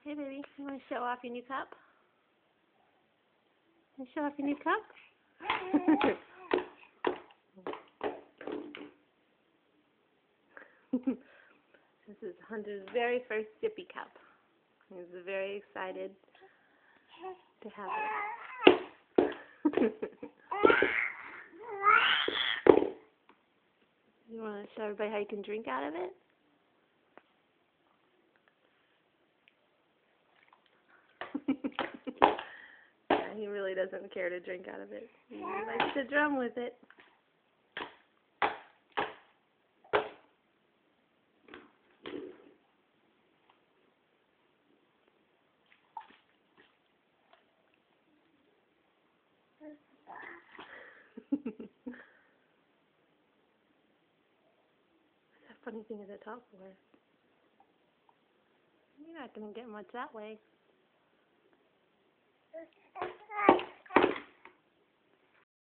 Hey, baby, you want to show off your new cup? Want to show off your new cup? This is Hunter's very first sippy cup. He's very excited to have it. You want to show everybody how you can drink out of it? Yeah, he really doesn't care to drink out of it. He likes to drum with it. What's that funny thing at the top for? You're not going to get much that way.